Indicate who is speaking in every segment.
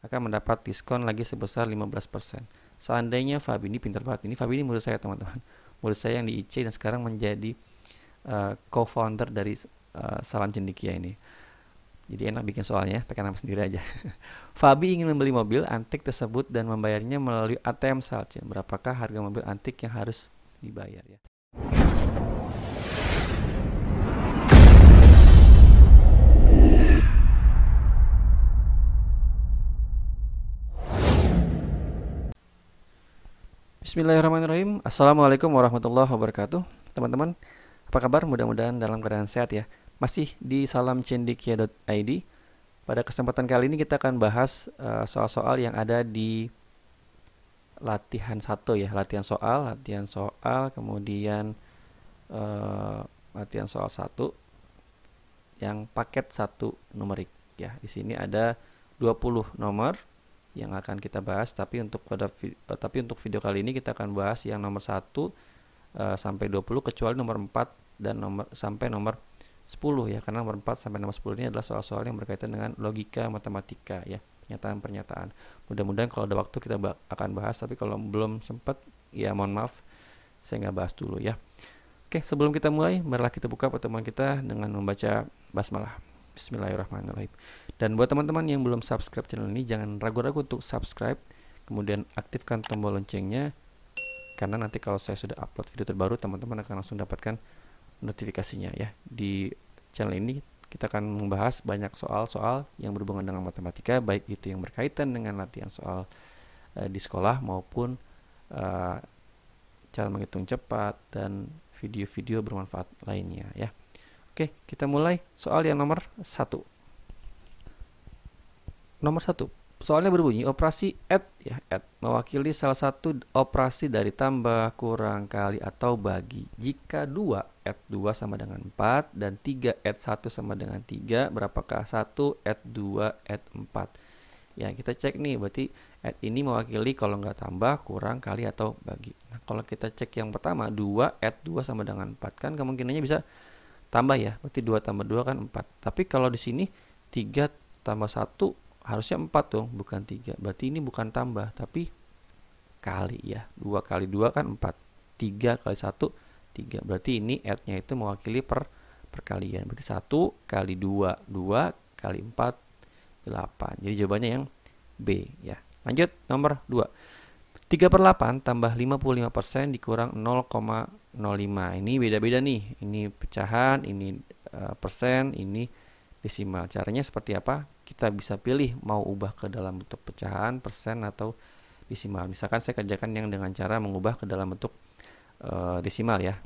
Speaker 1: akan mendapat diskon lagi sebesar 15%. Seandainya Fabi ini pintar banget. Ini Fabi ini murid saya teman-teman. Murid saya yang di IC dan sekarang menjadi co-founder dari Salam Cendekia ini. Jadi enak bikin soalnya, pakai nama sendiri aja. Fabi ingin membeli mobil antik tersebut dan membayarnya melalui ATM Salcen. Berapakah harga mobil antik yang harus dibayar ya? Bismillahirrahmanirrahim. Assalamualaikum warahmatullahi wabarakatuh. Teman-teman, apa kabar? Mudah-mudahan dalam keadaan sehat ya. Masih di salamcendekia.id. Pada kesempatan kali ini kita akan bahas soal-soal yang ada di latihan 1 ya. Latihan soal, kemudian latihan soal 1 yang paket 1 numerik ya. Di sini ada 20 nomor yang akan kita bahas, tapi untuk video kali ini kita akan bahas yang nomor 1 sampai 20 kecuali nomor 4 dan sampai nomor 10 ya, karena nomor 4 sampai nomor 10 ini adalah soal-soal yang berkaitan dengan logika matematika ya, pernyataan-pernyataan. Mudah-mudahan kalau ada waktu kita akan bahas, tapi kalau belum sempat ya mohon maaf, saya nggak bahas dulu ya. Oke, sebelum kita mulai, marilah kita buka pertemuan kita dengan membaca basmalah. Bismillahirrahmanirrahim. Dan buat teman-teman yang belum subscribe channel ini, jangan ragu-ragu untuk subscribe, kemudian aktifkan tombol loncengnya, karena nanti kalau saya sudah upload video terbaru, teman-teman akan langsung dapatkan notifikasinya ya. Di channel ini kita akan membahas banyak soal-soal yang berhubungan dengan matematika, baik itu yang berkaitan dengan latihan soal di sekolah maupun cara menghitung cepat dan video-video bermanfaat lainnya ya. Oke, kita mulai soal yang nomor 1. Nomor 1. Soalnya berbunyi operasi add ya, add mewakili salah satu operasi dari tambah, kurang, kali atau bagi. Jika 2 add 2 sama dengan 4 dan 3 add 1 sama dengan 3, berapakah 1 add 2 add 4? Ya, kita cek nih, berarti add ini mewakili kalau nggak tambah, kurang, kali atau bagi. Nah, kalau kita cek yang pertama, 2 add 2 sama dengan 4, kan kemungkinannya bisa tambah ya, berarti 2 tambah 2 kan 4. Tapi kalau di sini 3 tambah 1 harusnya 4 dong, bukan 3. Berarti ini bukan tambah, tapi kali ya. 2 kali 2 kan 4. 3 kali 1, 3. Berarti ini add-nya itu mewakili perkalian. Berarti 1 kali 2, 2 kali 4, 8. Jadi jawabannya yang B ya. Lanjut, nomor 2. 3/8 tambah 55% dikurang 0,05. Ini beda-beda nih. Ini pecahan, ini persen, ini desimal. Caranya seperti apa? Kita bisa pilih mau ubah ke dalam bentuk pecahan, persen, atau desimal. Misalkan saya kerjakan yang dengan cara mengubah ke dalam bentuk desimal ya.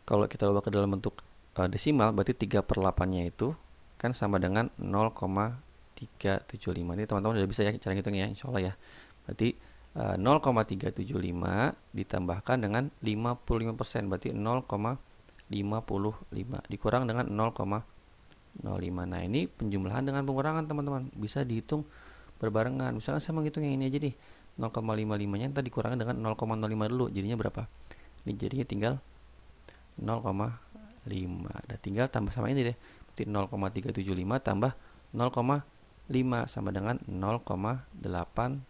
Speaker 1: Kalau kita ubah ke dalam bentuk desimal, berarti 3/8-nya itu kan sama dengan 0,375. Ini teman-teman udah bisa ya cara ngitungnya, insya Allah ya. Berarti 0,375 ditambahkan dengan 55%, berarti 0,55 dikurang dengan 0,05. Nah, ini penjumlahan dengan pengurangan teman-teman, bisa dihitung berbarengan. Misalkan saya menghitung yang ini aja nih, 0,55-nya tadi dikurangkan dengan 0,05 dulu, jadinya berapa? Ini jadinya tinggal 0,5. Dan tinggal tambah sama ini deh, berarti 0,375 tambah 0,5 sama dengan 0,875.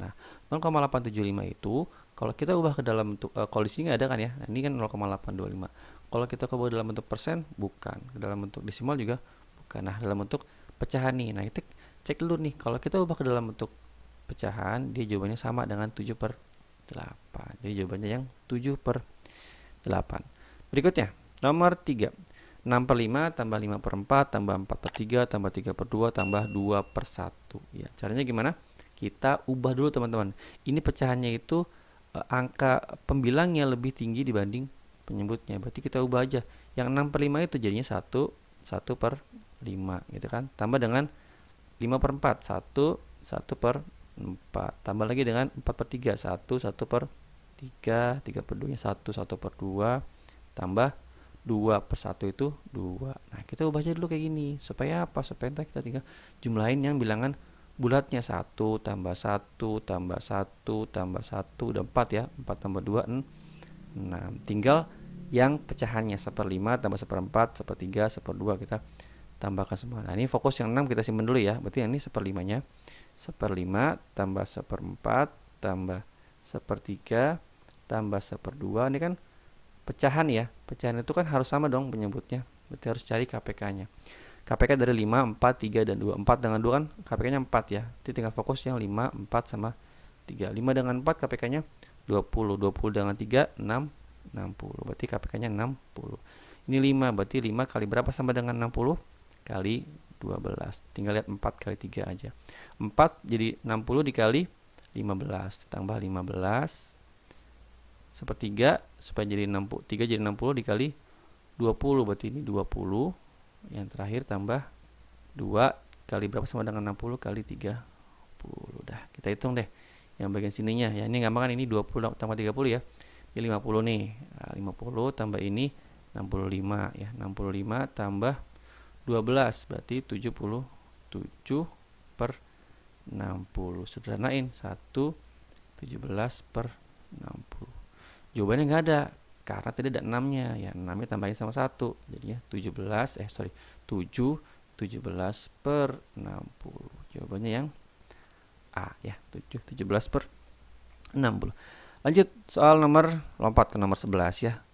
Speaker 1: Nah, 0,875 itu kalau kita ubah ke dalam bentuk kalau di sini nggak ada kan ya. Nah, ini kan 0,825. Kalau kita ubah dalam bentuk persen, bukan. Dalam bentuk desimal juga bukan. Nah, dalam bentuk pecahan nih. Nah, kita cek dulu nih. Kalau kita ubah ke dalam bentuk pecahan, dia jawabannya sama dengan 7/8. Jadi jawabannya yang 7/8. Berikutnya, nomor 3. 6/5 tambah 5/4 tambah 4/3 tambah 3/2 tambah 2/1 ya. Caranya gimana? Kita ubah dulu teman-teman. Ini pecahannya itu angka pembilangnya lebih tinggi dibanding penyebutnya. Berarti kita ubah aja. Yang 6/5 itu jadinya 1/5 gitu kan. Tambah dengan 5/4 1/4. Tambah lagi dengan 4/3 1/3 3/2 nya 1/2 tambah 2/1 itu 2. Nah, kita ubah aja dulu kayak gini. Supaya apa? Supaya kita tinggal jumlahin yang bilangan bulatnya. 1 tambah 1 tambah 1 tambah 1 udah 4 ya. 4 tambah 2 6. Tinggal yang pecahannya 1/5 tambah 1/4 1/3 1/2 kita tambahkan semua. Nah, ini fokus yang 6 kita simpan dulu ya. Berarti yang ini 1/5-nya. 1/5 tambah 1/4 tambah 1/3 tambah 1/2. Ini kan pecahan ya. Pecahan itu kan harus sama dong penyebutnya. Berarti harus cari KPK-nya. KPK dari 5, 4, 3, dan 2. 4 dengan 2 kan KPK-nya 4 ya. Jadi tinggal fokus yang 5, 4, sama 3. 5 dengan 4 KPK-nya 20. 20 dengan 3, 6, 60. Berarti KPK-nya 60. Ini 5, berarti 5 kali berapa sama dengan 60? Kali 12. Tinggal lihat 4 kali 3 aja. 4 jadi 60 dikali 15. Ditambah 15. 1/3 supaya jadi 60. 3 jadi 60 dikali 20. Berarti ini 20. Yang terakhir tambah 2 kali berapa sama dengan 60 kali 30. Dah, kita hitung deh yang bagian sininya ya. Ini gampang kan, ini 20 tambah 30 ya. Ini 50 nih. Nah, 50 tambah ini 65 ya. 65 tambah 12 berarti 77/60. Sederhanain 1/17/60. Jawabannya nggak ada karena tadi ada 6-nya ya. 6-nya tambahin sama 1 jadinya 17/60. Jawabannya yang A ya, 17/60. Lanjut soal nomor, lompat ke nomor 11 ya.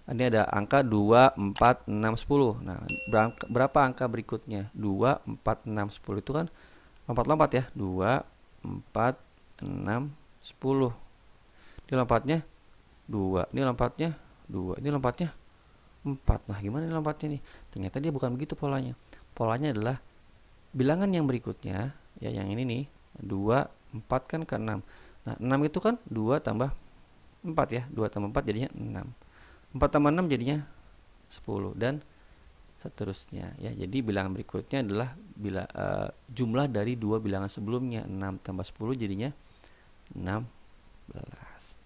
Speaker 1: Ini ada angka 2, 4, 6, 10. Nah, berapa angka berikutnya? 2, 4, 6, 10 itu kan lompat-lompat ya. 2, 4, 6, 10. Ini lompatnya 2. Ini lompatnya 2. Ini lompatnya 4. Nah, gimana ini lompatnya nih? Ternyata dia bukan begitu polanya. Polanya adalah bilangan yang berikutnya ya, yang ini nih. 2, 4 kan ke 6. Nah, 6 itu kan 2 tambah 4 ya. 2 tambah 4 jadinya 6. 4 tambah 6 jadinya 10 dan seterusnya ya. Jadi bilangan berikutnya adalah jumlah dari dua bilangan sebelumnya. 6 tambah 10 jadinya 16.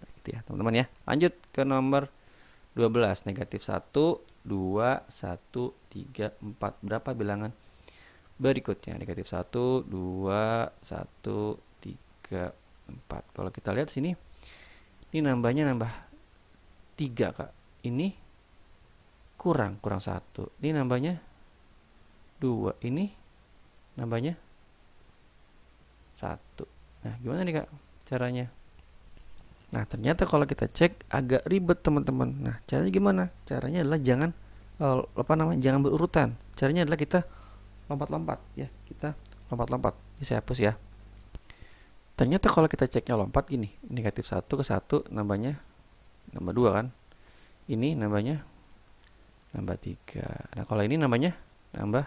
Speaker 1: Nah, gitu ya teman-teman ya. Lanjut ke nomor 12. Negatif 1, 2, 1, 3, 4. Berapa bilangan berikutnya? Negatif 1, 2, 1, 3, 4. Kalau kita lihat sini, ini nambahnya nambah 3 Kak. Ini kurang 1. Ini nambahnya 2. Ini nambahnya 1. Nah, gimana nih Kak caranya? Nah, ternyata kalau kita cek agak ribet teman-teman. Nah, caranya gimana? Caranya adalah jangan jangan berurutan. Caranya adalah kita lompat-lompat ya. Kita lompat-lompat. Ini saya hapus ya. Ternyata kalau kita ceknya lompat gini, negatif 1 ke 1 nambahnya nambah 2 kan. Ini nambahnya nambah 3. Nah, kalau ini nambahnya nambah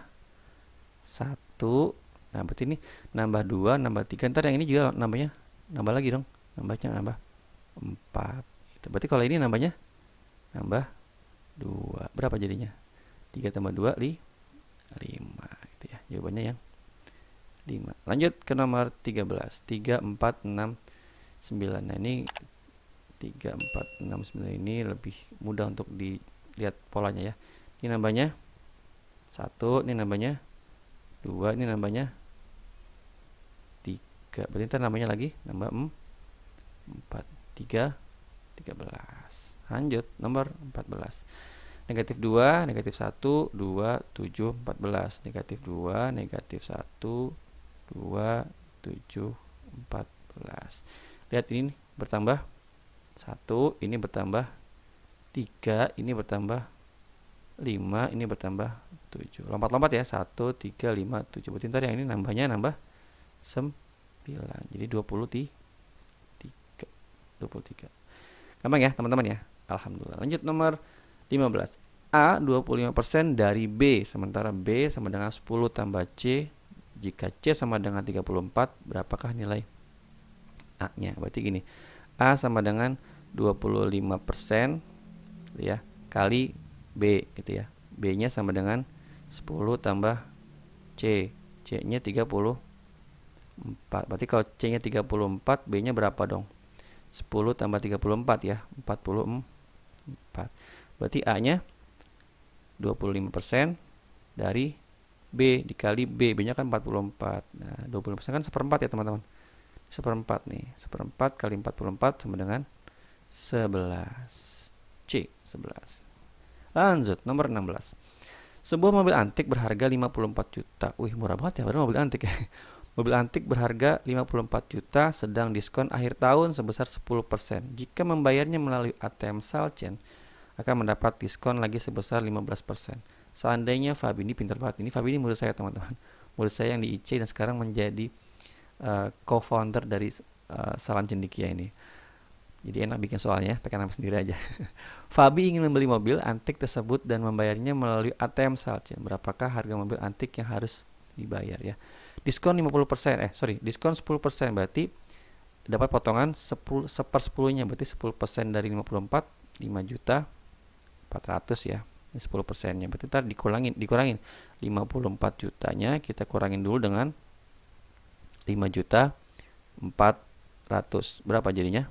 Speaker 1: 1. Nah, berarti ini nambah 2, nambah 3. Ntar yang ini juga nambahnya nambah lagi dong. Nambahnya nambah 4. Gitu. Berarti kalau ini nambahnya nambah 2. Berapa jadinya? 3 tambah 2, 5. Gitu ya. Jawabannya yang 5. Lanjut ke nomor 13. 3, 4, 6, 9. Nah, ini 3, 4, 6, 9 ini lebih mudah untuk dilihat polanya ya. Ini nambahnya 1, ini nambahnya 2, ini nambahnya 3. Berarti ntar nambahnya lagi nambah 4. 3, 13. Lanjut nomor 14. Negatif 2, negatif 1, 2, 7, 14. Negatif 2, negatif 1, 2, 7, 14. Lihat ini bertambah 1, ini bertambah 3, ini bertambah 5, ini bertambah 7. Lompat-lompat ya. 1, 3, 5, 7. Berarti ntar yang ini nambahnya nambah 9. Jadi 23. Gampang ya teman-teman ya. Alhamdulillah. Lanjut nomor 15. A 25% dari B, sementara B sama dengan 10 tambah C. Jika C sama dengan 34, berapakah nilai A-nya? Berarti gini, A sama dengan 25% ya, kali B gitu ya. B-nya sama dengan 10 tambah C. C-nya 34. Berarti kalau C-nya 34, B-nya berapa dong? 10 tambah 34 ya, 44. Berarti A-nya 25% dari B dikali B. B-nya kan 44. Nah, 25% kan 1/4 ya teman-teman. 1/4 nih. 1/4 kali 44 sama dengan 11. C, 11. Lanjut nomor 16. Sebuah mobil antik berharga 54 juta. Wih, murah banget ya, padahal mobil antik ya. Mobil antik berharga 54 juta sedang diskon akhir tahun sebesar 10%. Jika membayarnya melalui ATM Salcen, akan mendapat diskon lagi sebesar 15%. Seandainya Fabi, ini pintar banget. Ini Fabi ini murid saya, teman-teman. Murid saya yang di IC dan sekarang menjadi co-founder dari Salam Cendekia ini. Jadi enak bikin soalnya, pakai nama sendiri aja. Fabi ingin membeli mobil antik tersebut dan membayarnya melalui ATM Salcen. Berapakah harga mobil antik yang harus dibayar ya? Diskon 50%, diskon 10%, berarti dapat potongan 1/10-nya, berarti 10% dari 54, 5 juta 400 ya. Ini 10%-nya, berarti ntar dikurangin 54 jutanya kita kurangin dulu dengan 5 juta 400. Berapa jadinya?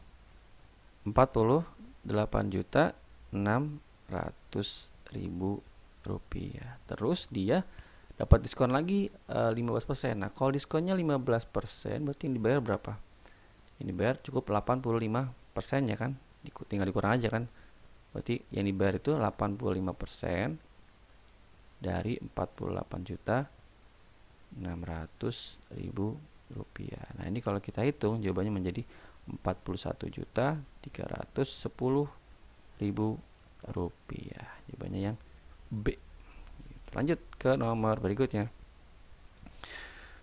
Speaker 1: 48 juta 600 ribu rupiah. Terus dia dapat diskon lagi 15%. Nah, kalau diskonnya 15%, berarti yang dibayar berapa? Ini bayar cukup 85% ya kan? Tinggal dikurang aja kan? Berarti yang dibayar itu 85% dari 48 juta 600 ribu rupiah. Nah, ini kalau kita hitung jawabannya menjadi 41 juta 310 ribu rupiah. Jawabannya yang B. Lanjut ke nomor berikutnya.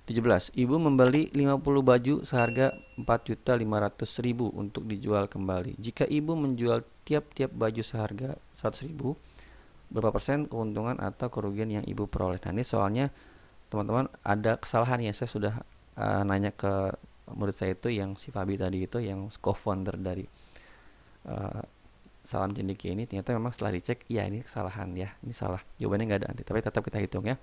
Speaker 1: 17. Ibu membeli 50 baju seharga 4.500.000 untuk dijual kembali. Jika ibu menjual tiap-tiap baju seharga 100.000, berapa persen keuntungan atau kerugian yang ibu peroleh? Nah, ini soalnya teman-teman ada kesalahan ya. Saya sudah nanya ke murid saya itu yang si Fabi tadi itu, yang co-founder dari Salam Cendekia ini. Ternyata memang setelah dicek, ya ini kesalahan ya, ini salah, jawabannya nggak ada nanti, tapi tetap kita hitung ya.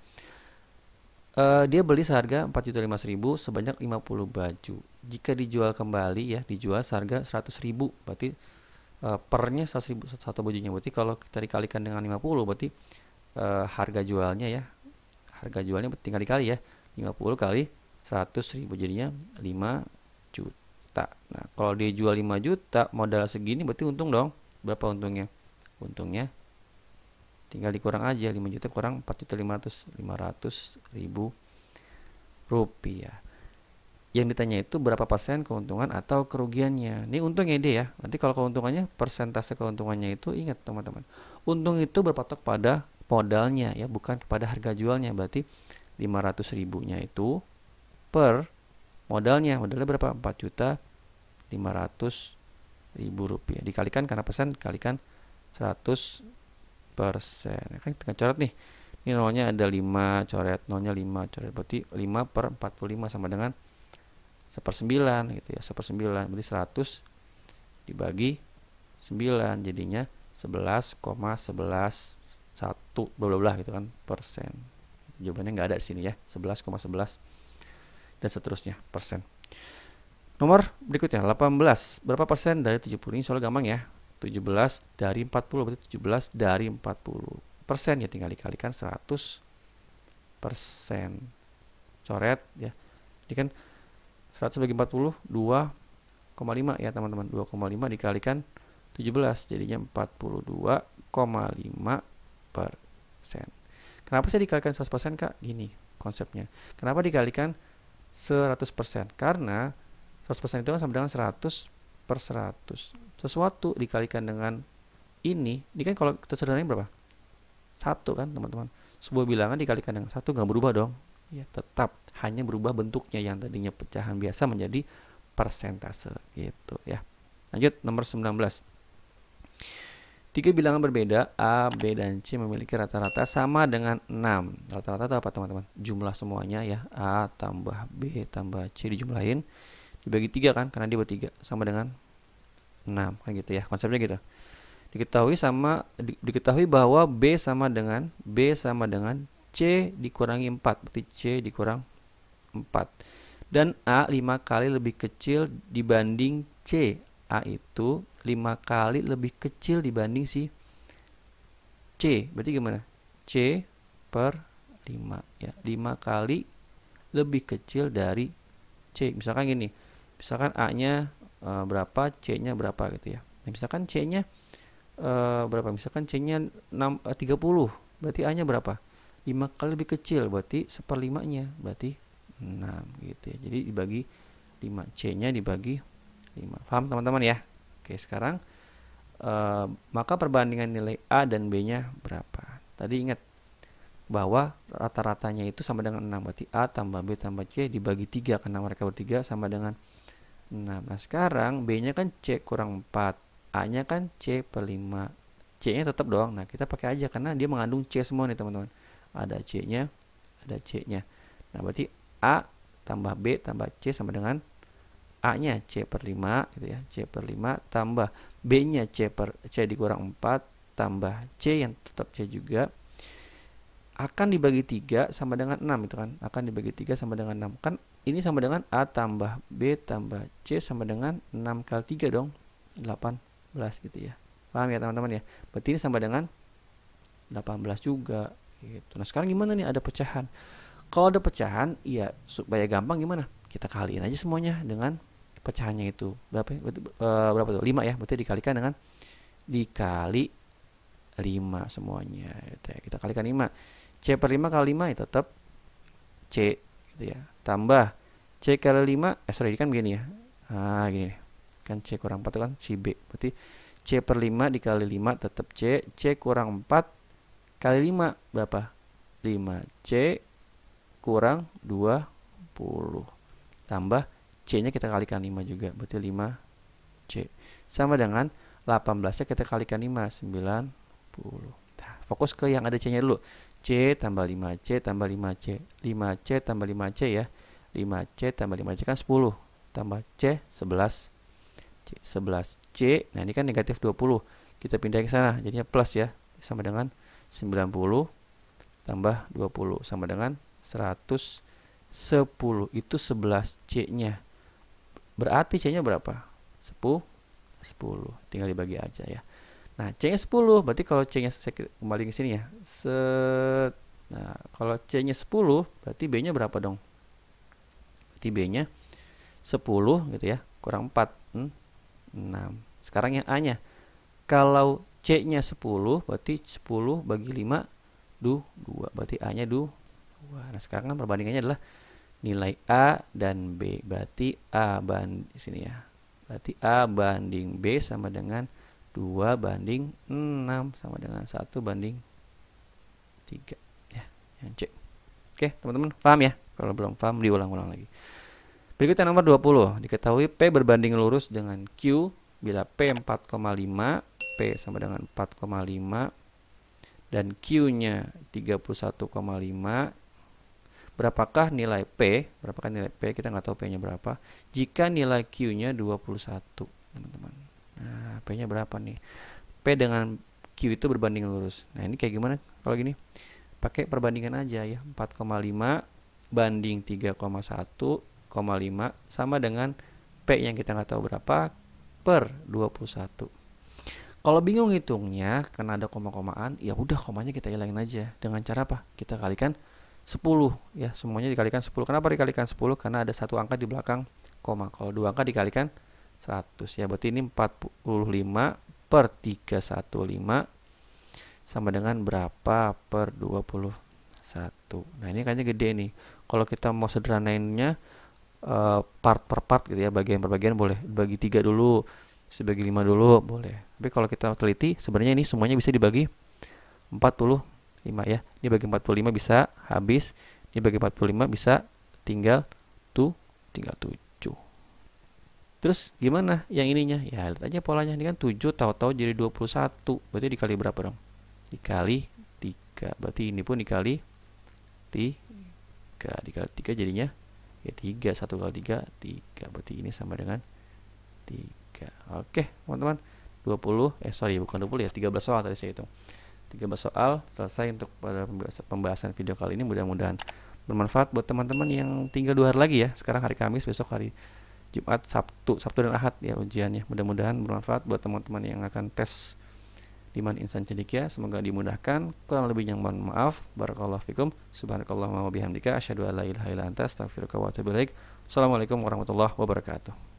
Speaker 1: Dia beli seharga 4.500.000 sebanyak 50 baju. Jika dijual kembali ya, dijual seharga 100.000, berarti pernya 100.000 satu bajunya. Berarti kalau kita dikalikan dengan 50, berarti harga jualnya ya, harga jualnya tinggal dikali ya, 50 kali 100.000 jadinya 5 juta. Nah, kalau dia jual 5 juta modal segini, berarti untung dong. Berapa untungnya? Untungnya tinggal dikurang aja, 5 juta kurang 4.500.000 rupiah. Yang ditanya itu berapa persen keuntungan atau kerugiannya. Ini untungnya dia ya. Nanti kalau keuntungannya, persentase keuntungannya itu, ingat teman-teman, untung itu berpatok pada modalnya ya, bukan kepada harga jualnya. Berarti 500.000-nya itu per modalnya berapa? 4.500.000 rupiah. Dikalikan karena persen, kalikan 100%. Kan tengah coret nih, ini nolnya ada 5 coret, nolnya 5 coret, berarti 5 per 45 sama dengan 1/9 gitu ya, 1/9, berarti 100 dibagi 9 jadinya 11,111 bla bla gitu kan persen. Jawabannya nggak ada di sini ya, 11,11 dan seterusnya persen. Nomor berikutnya 18, berapa persen dari 70? Ini soal gampang ya. 17 dari 40 berarti 17 dari 40 persen ya, tinggal dikalikan 100%. Coret ya, ini kan 100 bagi 40 2,5 ya teman-teman, 2,5 dikalikan 17 jadinya 42,5%. Kenapa saya dikalikan 100% kak? Gini konsepnya, kenapa dikalikan 100%? Karena 100% itu kan sama dengan 100 per 100. Sesuatu dikalikan dengan ini kan kalau kita sederhanain berapa? 1 kan teman-teman. Sebuah bilangan dikalikan dengan 1 nggak berubah dong ya, tetap hanya berubah bentuknya, yang tadinya pecahan biasa menjadi persentase gitu ya. Lanjut nomor 19. 3 bilangan berbeda A, B, dan C memiliki rata-rata sama dengan 6. Rata-rata itu apa teman-teman? Jumlah semuanya ya, A tambah B tambah C dijumlahin dibagi 3 kan, karena dia bertiga, sama dengan 6 kan gitu ya, konsepnya gitu. Diketahui bahwa B sama dengan C dikurangi 4, berarti C dikurang 4. Dan A 5 kali lebih kecil dibanding C. A itu 5 kali lebih kecil dibanding si C. Berarti gimana? C per 5 ya, 5 kali lebih kecil dari C. Misalkan gini, misalkan A-nya berapa, C-nya berapa gitu ya. Nah, misalkan C-nya berapa? Misalkan C-nya 30, berarti A-nya berapa? 5 kali lebih kecil, berarti 1/5-nya, berarti 6 gitu ya. Jadi dibagi 5, C-nya dibagi 5. Paham teman-teman ya? Oke, sekarang maka perbandingan nilai A dan B-nya berapa? Tadi ingat bahwa rata-ratanya itu sama dengan 6, berarti A tambah B tambah C dibagi 3 karena mereka bertiga sama dengan 6. Nah, sekarang B-nya kan C kurang 4, A-nya kan C per 5. C-nya tetap dong. Nah, kita pakai aja karena dia mengandung C semua nih, teman-teman. Ada C-nya, ada C-nya. Nah, berarti A tambah B tambah C sama dengan A-nya C per 5 gitu ya. C per 5 tambah B-nya C dikurang 4 tambah C yang tetap C juga akan dibagi 3 sama dengan 6 itu kan. Akan dibagi 3 sama dengan 6. Kan ini sama dengan A tambah B tambah C sama dengan 6 kali 3 dong. 18 gitu ya. Paham ya teman-teman ya? Berarti ini sama dengan 18 juga gitu. Nah, sekarang gimana nih, ada pecahan. Kalau ada pecahan, ya supaya gampang gimana? Kita kaliin aja semuanya dengan pecahannya itu. Berapa tuh? 5 ya. Berarti dikalikan dengan dikali 5 semuanya gitu ya. Kita kalikan 5. C per 5 kali 5 ya tetap C gitu ya. Tambah C kali 5, sorry kan begini ya. Nah, gini nih. Kan C kurang 4 itu kan si B. Berarti C per 5 dikali 5 tetap C. C kurang 4 kali 5 berapa? 5C kurang 20. Tambah C-nya kita kalikan 5 juga. Berarti 5C. Sama dengan 18-nya kita kalikan 5. 90. Nah, fokus ke yang ada C-nya dulu. C tambah 5C tambah 5C. 5C tambah 5C ya. 5C tambah 5C kan 10. Tambah C 11. C 11C. Nah, ini kan negatif 20. Kita pindah ke sana. Jadinya plus ya. Sama dengan 90 tambah 20 sama dengan 110. Itu 11C-nya. Berarti C-nya berapa? 10. Tinggal dibagi aja ya. Nah, C-nya 10. Berarti kalau C-nya, saya kembali ke sini ya. Nah, kalau C-nya 10, berarti B-nya berapa dong? Berarti B-nya 10 gitu ya. Kurang 4. 6. Sekarang yang A-nya. Kalau C-nya 10, berarti 10 bagi 5, 2. Berarti A-nya 2. Nah, sekarang kan perbandingannya adalah nilai A dan B. Berarti A banding sini ya. Berarti A banding B sama dengan 2 banding 6 sama dengan 1 banding 3 ya, yang C. Oke, teman-teman paham ya? Kalau belum paham diulang-ulang lagi. Berikutnya nomor 20. Diketahui P berbanding lurus dengan Q bila P 4,5, P sama dengan 4,5 dan Q-nya 31,5. Berapakah nilai P? Berapakah nilai P? Kita nggak tahu P-nya berapa. Jika nilai Q-nya 21, teman-teman. Nah, P-nya berapa nih? P dengan Q itu berbanding lurus. Nah, ini kayak gimana kalau gini? Pakai perbandingan aja ya. 4,5 banding 3,1,5 sama dengan P yang kita nggak tahu berapa per 21. Kalau bingung hitungnya karena ada koma-komaan, ya udah komanya kita hilangin aja. Dengan cara apa? Kita kalikan 10 ya, semuanya dikalikan 10. Kenapa dikalikan 10? Karena ada satu angka di belakang koma. Kalau dua angka dikalikan 100 ya. Berarti ini 45 per 315 sama dengan berapa per 21. Nah, ini kayaknya gede nih. Kalau kita mau sederhanainnya part per part gitu ya, bagian per bagian boleh. Bagi 3 dulu, dibagi 5 dulu boleh. Tapi kalau kita teliti sebenarnya ini semuanya bisa dibagi 45 ya. Ini bagi 45 bisa habis, ini bagi 45 bisa tinggal 7. Terus gimana yang ininya? Ya lihat aja polanya. Ini kan 7 tahu-tahu jadi 21. Berarti dikali berapa dong? Dikali 3. Berarti ini pun dikali 3. Dikali 3 jadinya ya 3. 1 kali 3 3. Berarti ini sama dengan 3. Oke teman-teman, 20 bukan 20 ya, 13 soal tadi saya hitung. 13 soal selesai untuk pada pembahasan video kali ini. Mudah-mudahan bermanfaat buat teman-teman yang tinggal 2 hari lagi ya. Sekarang hari Kamis, besok hari Jumat, Sabtu dan Ahad ya ujiannya. Mudah-mudahan bermanfaat buat teman-teman yang akan tes Diman Insan Cendekia. Semoga dimudahkan. Kurang lebihnya mohon maaf. Barakallahu fikum. Subhanakallahumma wa bihamdika asyhadu an la ilaha illa anta astaghfiruka wa atubu ilaik. Assalamualaikum warahmatullahi wabarakatuh.